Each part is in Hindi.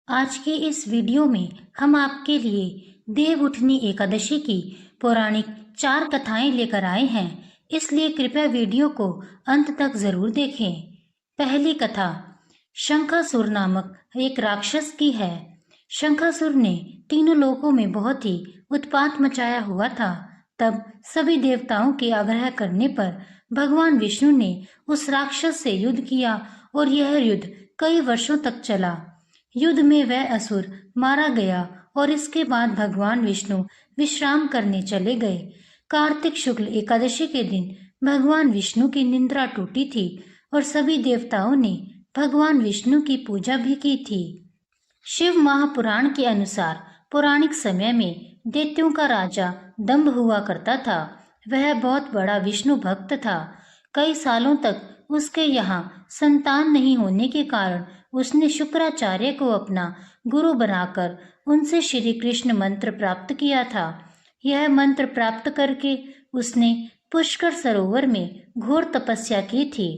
आज के इस वीडियो में हम आपके लिए देवउठनी एकादशी की पौराणिक 4 कथाएं लेकर आए हैं, इसलिए कृपया वीडियो को अंत तक जरूर देखें। पहली कथा शंखासुर नामक एक राक्षस की है। शंखासुर ने तीनों लोकों में बहुत ही उत्पात मचाया हुआ था। तब सभी देवताओं के आग्रह करने पर भगवान विष्णु ने उस राक्षस से युद्ध किया और यह युद्ध कई वर्षों तक चला। युद्ध में वह असुर मारा गया और इसके बाद भगवान विष्णु विश्राम करने चले गए। कार्तिक शुक्ल एकादशी के दिन भगवान विष्णु की निद्रा टूटी थी और सभी देवताओं ने भगवान विष्णु की पूजा भी की थी। शिव महापुराण के अनुसार पौराणिक समय में दैत्यों का राजा दंभ हुआ करता था। वह बहुत बड़ा विष्णु भक्त था। कई सालों तक उसके यहाँ संतान नहीं होने के कारण उसने शुक्राचार्य को अपना गुरु बनाकर उनसे श्री कृष्ण मंत्र प्राप्त किया था। यह मंत्र प्राप्त करके उसने पुष्कर सरोवर में घोर तपस्या की थी।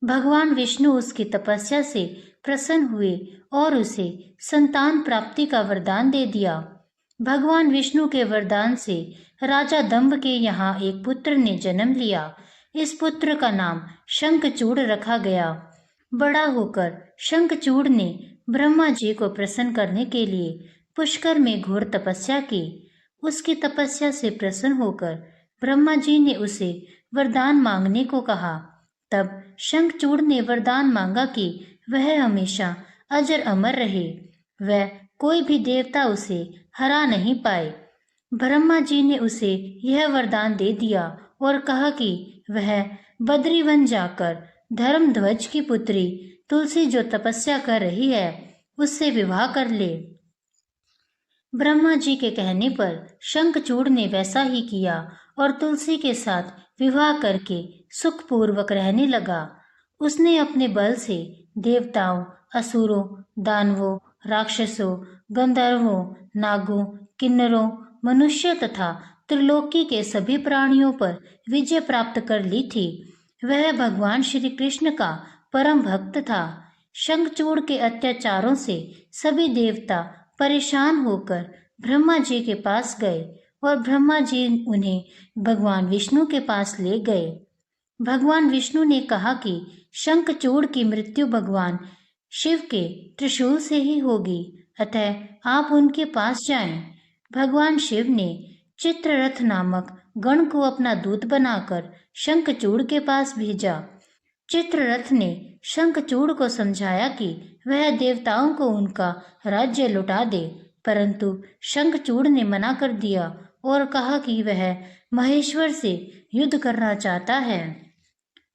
भगवान विष्णु उसकी तपस्या से प्रसन्न हुए और उसे संतान प्राप्ति का वरदान दे दिया। भगवान विष्णु के वरदान से राजा दंभ के यहाँ एक पुत्र ने जन्म लिया। इस पुत्र का नाम शंखचूड़ रखा गया। बड़ा होकर शंखचूड़ ने ब्रह्मा जी को प्रसन्न करने के लिए पुष्कर में घोर तपस्या की। उसकी तपस्या से प्रसन्न होकर ब्रह्मा जी ने उसे वरदान मांगने को कहा। तब शंखचूड़ ने वरदान मांगा कि वह हमेशा अजर अमर रहे, वह कोई भी देवता उसे हरा नहीं पाए। ब्रह्मा जी ने उसे यह वरदान दे दिया और कहा कि वह बद्रीवन जाकर धर्मध्वज की पुत्री तुलसी जो तपस्या कर रही है उससे विवाह कर ले। ब्रह्मा जी के कहने पर शंखचूड़ ने वैसा ही किया और तुलसी के साथ विवाह करके सुखपूर्वक रहने लगा। उसने अपने बल से देवताओं, असुरों, दानवों, राक्षसों, गंधर्वों, नागों, किन्नरों, मनुष्य तथा त्रिलोकी के सभी प्राणियों पर विजय प्राप्त कर ली थी। वह भगवान श्री कृष्ण का परम भक्त था। शंखचूड़ के अत्याचारों से सभी देवता परेशान होकर ब्रह्मा जी के पास गए और ब्रह्मा जी उन्हें भगवान विष्णु के पास ले गए। भगवान विष्णु ने कहा कि शंखचूड़ की मृत्यु भगवान शिव के त्रिशूल से ही होगी, अतः आप उनके पास जाएं। भगवान शिव ने चित्ररथ नामक गण को अपना दूत बनाकर शंखचूड़ के पास भेजा। चित्ररथ ने शंखचूड़ को समझाया कि वह देवताओं को उनका राज्य लौटा दे, परंतु शंखचूड़ ने मना कर दिया और कहा कि वह महेश्वर से युद्ध करना चाहता है।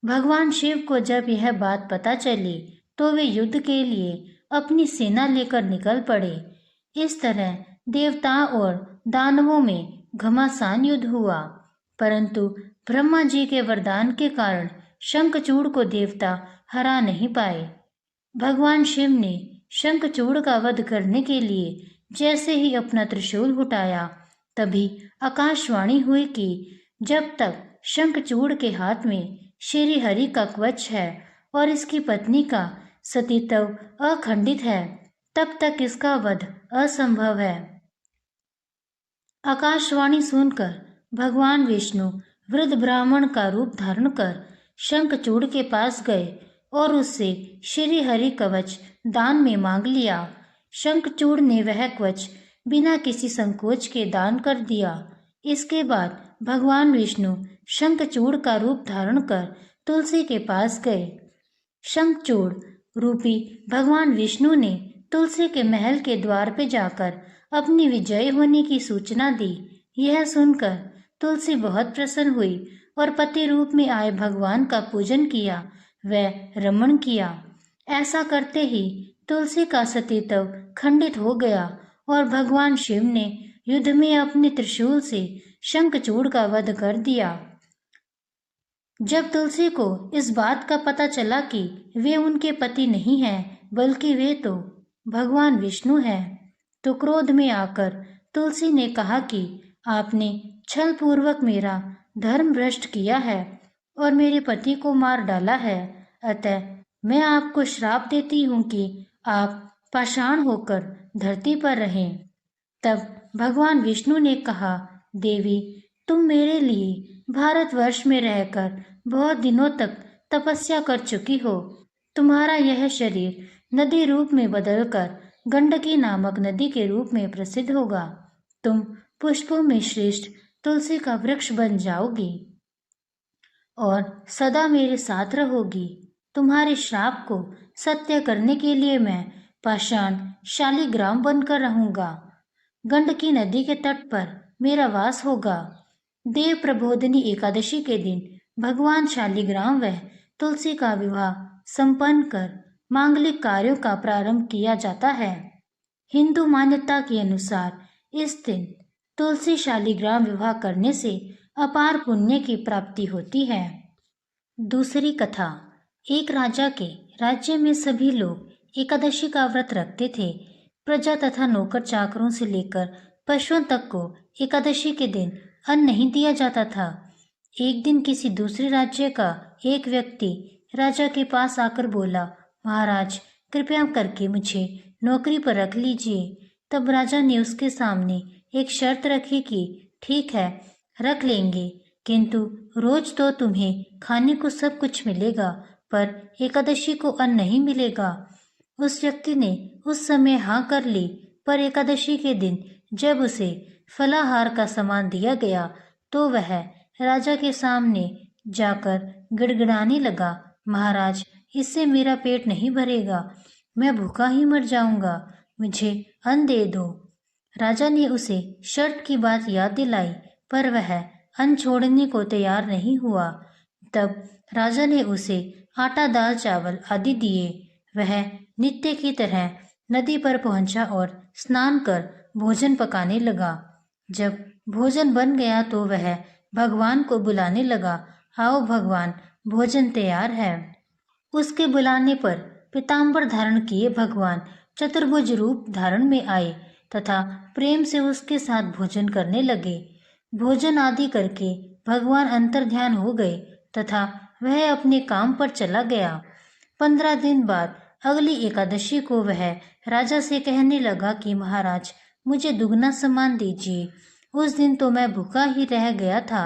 भगवान शिव को जब यह बात पता चली तो वे युद्ध के लिए अपनी सेना लेकर निकल पड़े। इस तरह देवताओं और दानवों में घमासान युद्ध हुआ, परंतु ब्रह्मा जी के वरदान के कारण शंखचूड़ को देवता हरा नहीं पाए। भगवान शिव ने शंखचूड़ का वध करने के लिए जैसे ही अपना त्रिशूल उठाया, तभी आकाशवाणी हुई कि जब तक शंखचूड़ के हाथ में श्री हरि का कवच है और इसकी पत्नी का सतीत्व अखंडित है, तब तक इसका वध असंभव है। आकाशवाणी सुनकर भगवान विष्णु वृद्ध ब्राह्मण का रूप धारण कर शंखचूड़ के पास गए और उससे श्री हरि कवच दान में मांग लिया। शंखचूड़ ने वह कवच बिना किसी संकोच के दान कर दिया। इसके बाद भगवान विष्णु शंखचूड़ का रूप धारण कर तुलसी के पास गए। शंखचूड़ रूपी भगवान विष्णु ने तुलसी के महल के द्वार पे जाकर अपनी विजय होने की सूचना दी। यह सुनकर तुलसी बहुत प्रसन्न हुई और पति रूप में आए भगवान का पूजन किया व रमण किया। ऐसा करते ही तुलसी का सतीत्व खंडित हो गया और भगवान शिव ने युद्ध में अपने त्रिशूल से शंखचूड़ का वध कर दिया। जब तुलसी को इस बात का पता चला कि वे उनके पति नहीं हैं, बल्कि वे तो भगवान विष्णु हैं, तो क्रोध में आकर तुलसी ने कहा कि आपने छल पूर्वक मेरा धर्म भ्रष्ट किया है और मेरे पति को मार डाला है, अतः मैं आपको श्राप देती हूँ कि आप पाषाण होकर धरती पर रहें। तब भगवान विष्णु ने कहा, देवी, तुम मेरे लिए भारतवर्ष में रहकर बहुत दिनों तक तपस्या कर चुकी हो। तुम्हारा यह शरीर नदी रूप में बदलकर गंडकी नामक नदी के रूप में प्रसिद्ध होगा। तुम पुष्पों में श्रेष्ठ तुलसी का वृक्ष बन जाओगी और सदा मेरे साथ रहोगी। तुम्हारे श्राप को सत्य करने के लिए मैं पाषाण शालिग्राम बनकर रहूंगा। गंडकी नदी के तट पर मेरा वास होगा। देव प्रबोधिनी एकादशी के दिन भगवान शालिग्राम व तुलसी का विवाह संपन्न कर मांगलिक कार्यों का प्रारंभ किया जाता है। हिंदू मान्यता के अनुसार इस दिन तुलसी शालिग्राम विवाह करने से अपार पुण्य की प्राप्ति होती है। दूसरी कथा। एक राजा के राज्य में सभी लोग एकादशी का व्रत रखते थे। प्रजा तथा नौकर चाकरों से लेकर पशुओं तक को एकादशी के दिन अन्न नहीं दिया जाता था। एक दिन किसी दूसरे राज्य का एक व्यक्ति राजा के पास आकर बोला, महाराज, कृपया करके मुझे नौकरी पर रख लीजिए। तब राजा ने उसके सामने एक शर्त रखी कि ठीक है, रख लेंगे, किंतु रोज तो तुम्हें खाने को सब कुछ मिलेगा, पर एकादशी को अन्न नहीं मिलेगा। उस व्यक्ति ने उस समय हाँ कर ली, पर एकादशी के दिन जब उसे फलाहार का सामान दिया गया तो वह राजा के सामने जाकर गिड़गिड़ाने लगा, महाराज, इससे मेरा पेट नहीं भरेगा, मैं भूखा ही मर जाऊंगा, मुझे अन्न दे दो। राजा ने उसे शर्त की बात याद दिलाई, पर वह अन्न छोड़ने को तैयार नहीं हुआ। तब राजा ने उसे आटा, दाल, चावल आदि दिए। वह नित्य की तरह नदी पर पहुंचा और स्नान कर भोजन पकाने लगा। जब भोजन बन गया तो वह भगवान को बुलाने लगा, आओ भगवान, भोजन तैयार है। उसके बुलाने पर पीताम्बर धारण किए भगवान चतुर्भुज रूप धारण में आए तथा प्रेम से उसके साथ भोजन करने लगे। भोजन आदि करके भगवान अंतर्ध्यान हो गए तथा वह अपने काम पर चला गया। 15 दिन बाद अगली एकादशी को वह राजा से कहने लगा कि महाराज, मुझे दुगना सामान दीजिए, उस दिन तो मैं भूखा ही रह गया था।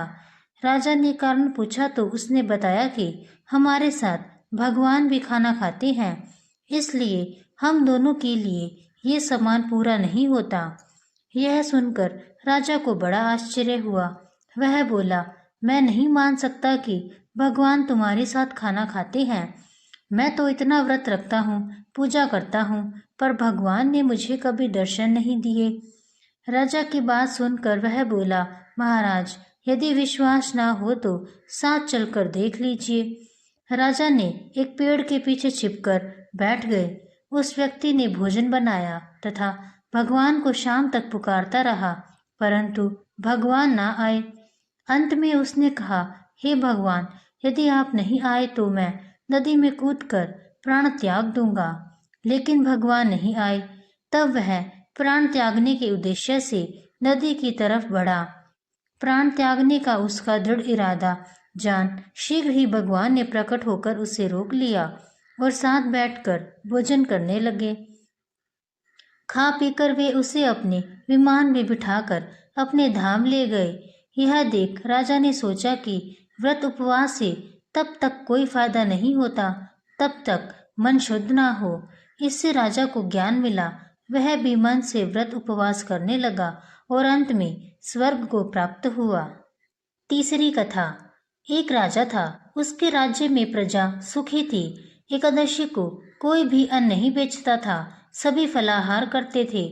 राजा ने कारण पूछा तो उसने बताया कि हमारे साथ भगवान भी खाना खाते हैं, इसलिए हम दोनों के लिए ये सामान पूरा नहीं होता। यह सुनकर राजा को बड़ा आश्चर्य हुआ। वह बोला, मैं नहीं मान सकता कि भगवान तुम्हारे साथ खाना खाते हैं। मैं तो इतना व्रत रखता हूँ, पूजा करता हूँ, पर भगवान ने मुझे कभी दर्शन नहीं दिए। राजा की बात सुनकर वह बोला, महाराज, यदि विश्वास ना हो तो साथ चलकर देख लीजिए। राजा ने एक पेड़ के पीछे छिपकर बैठ गए। उस व्यक्ति ने भोजन बनाया तथा भगवान को शाम तक पुकारता रहा, परंतु भगवान ना आए। अंत में उसने कहा, हे भगवान, यदि आप नहीं आए तो मैं नदी में कूदकर प्राण त्याग दूंगा। लेकिन भगवान नहीं आए। तब वह प्राण त्यागने के उद्देश्य से नदी की तरफ बढ़ा। प्राण त्यागने का उसका दृढ़ इरादा जान शीघ्र ही भगवान ने प्रकट होकर उसे रोक लिया और साथ बैठकर भोजन करने लगे। खा पीकर वे उसे अपने विमान में बिठाकर अपने धाम ले गए। यह देख राजा ने सोचा कि व्रत उपवास से तब तक कोई फायदा नहीं होता तब तक मन शुद्ध ना हो। इससे राजा को ज्ञान मिला। वह भी मन से व्रत उपवास करने लगा और अंत में स्वर्ग को प्राप्त हुआ। तीसरी कथा। एक राजा था, उसके राज्य में प्रजा सुखी थी। एकादशी को कोई भी अन्न नहीं बेचता था, सभी फलाहार करते थे।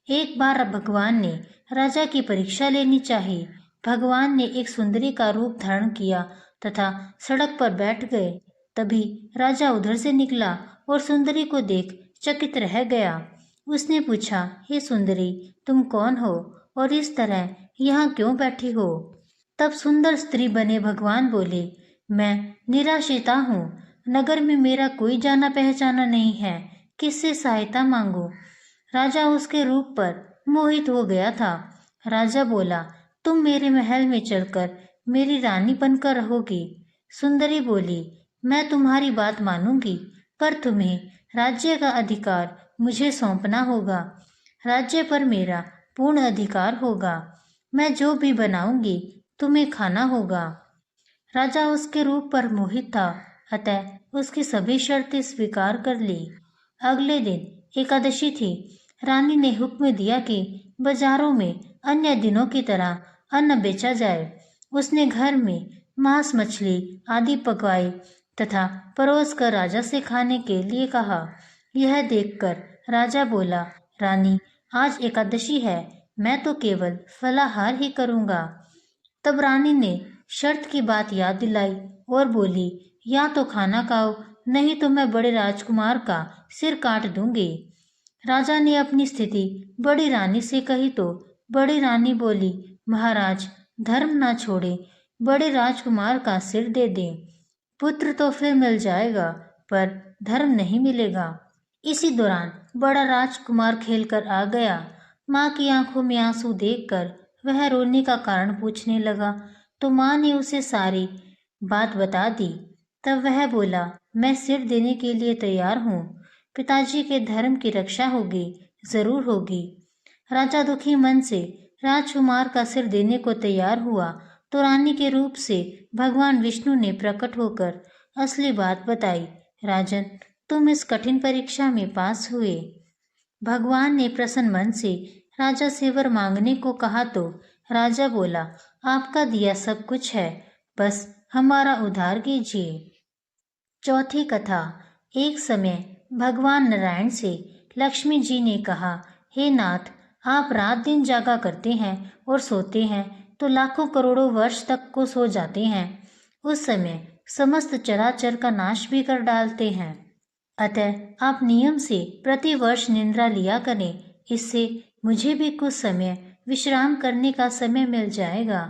एक बार भगवान ने राजा की परीक्षा लेनी चाहिए। भगवान ने एक सुंदरी का रूप धारण किया तथा सड़क पर बैठ गए। तभी राजा उधर से निकला और सुंदरी को देख चकित रह गया। उसने पूछा, हे सुंदरी, तुम कौन हो और इस तरह यहाँ क्यों बैठी हो? तब सुंदर स्त्री बने भगवान बोले, मैं निराश्रिता हूँ, नगर में मेरा कोई जाना पहचाना नहीं है, किससे सहायता मांगू? राजा उसके रूप पर मोहित हो गया था। राजा बोला, तुम मेरे महल में चलकर मेरी रानी बनकर रहोगी। सुंदरी बोली, मैं तुम्हारी बात मानूंगी, पर तुम्हें राज्य का अधिकार मुझे सौंपना होगा। राज्य पर मेरा पूर्ण अधिकार होगा। मैं जो भी बनाऊंगी तुम्हें खाना होगा। राजा उसके रूप पर मोहित था, अतः उसकी सभी शर्तें स्वीकार कर ली। अगले दिन एकादशी थी। रानी ने हुक्म दिया कि बाजारों में अन्य दिनों की तरह अन्न बेचा जाए। उसने घर में मांस मछली आदि पकवाए तथा परोस कर राजा से खाने के लिए कहा। यह देखकर राजा बोला, रानी, आज एकादशी है, मैं तो केवल फलाहार ही करूंगा। तब रानी ने शर्त की बात याद दिलाई और बोली, या तो खाना खाओ, नहीं तो मैं बड़े राजकुमार का सिर काट दूंगी। राजा ने अपनी स्थिति बड़ी रानी से कही तो बड़ी रानी बोली, महाराज, धर्म ना छोड़े, बड़े राजकुमार का सिर दे दें। पुत्र तो फिर मिल जाएगा, पर धर्म नहीं मिलेगा। इसी दौरान बड़ा राजकुमार खेलकर आ गया। माँ की आंखों में आंसू देखकर वह रोने का कारण पूछने लगा, तो माँ ने उसे सारी बात बता दी। तब वह बोला, मैं सिर देने के लिए तैयार हूँ। पिताजी के धर्म की रक्षा होगी, जरूर होगी। राजा दुखी मन से राजकुमार का सिर देने को तैयार हुआ तो रानी के रूप से भगवान विष्णु ने प्रकट होकर असली बात बताई। राजन, तुम इस कठिन परीक्षा में पास हुए। भगवान ने प्रसन्न मन से राजा से वर मांगने को कहा तो राजा बोला, आपका दिया सब कुछ है, बस हमारा उद्धार कीजिए। चौथी कथा। एक समय भगवान नारायण से लक्ष्मी जी ने कहा, हे नाथ, आप रात दिन जागा करते हैं और सोते हैं तो लाखों करोड़ों वर्ष तक को सो जाते हैं। उस समय समस्त चराचर का नाश भी कर डालते हैं। अतः आप नियम से प्रति वर्ष निद्रा लिया करें, इससे मुझे भी कुछ समय विश्राम करने का समय मिल जाएगा।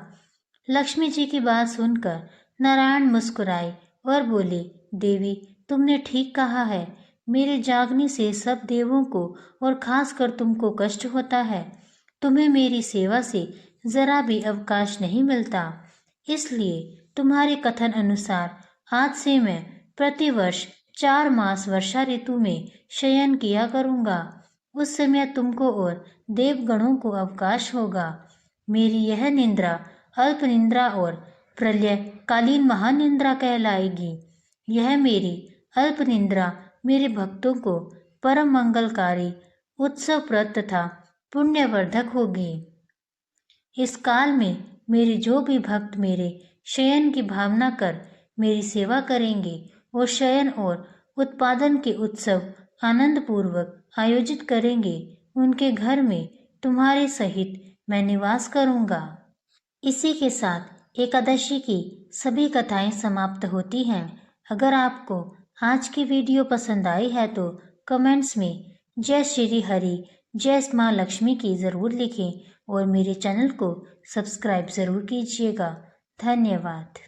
लक्ष्मी जी की बात सुनकर नारायण मुस्कुराए और बोले, देवी, तुमने ठीक कहा है। मेरे जागने से सब देवों को और खासकर तुमको कष्ट होता है। तुम्हें मेरी सेवा से जरा भी अवकाश नहीं मिलता। इसलिए तुम्हारे कथन अनुसार आज से मैं प्रतिवर्ष 4 मास वर्षा ऋतु में शयन किया करूंगा। उस समय तुमको और देवगणों को अवकाश होगा। मेरी यह निद्रा अल्प निद्रा और प्रलयकालीन महानिद्रा कहलाएगी। यह मेरी अल्प निद्रा मेरे भक्तों को परम मंगलकारी, उत्सवप्रद तथा पुण्यवर्धक होगी। इस काल में मेरे जो भी भक्त मेरे शयन की भावना कर मेरी सेवा करेंगे और शयन और उत्पादन के उत्सव आनंद पूर्वक आयोजित करेंगे, उनके घर में तुम्हारे सहित मैं निवास करूंगा। इसी के साथ एकादशी की सभी कथाएं समाप्त होती हैं। अगर आपको आज की वीडियो पसंद आई है तो कमेंट्स में जय श्री हरि, जय माँ लक्ष्मी की ज़रूर लिखें और मेरे चैनल को सब्सक्राइब ज़रूर कीजिएगा। धन्यवाद।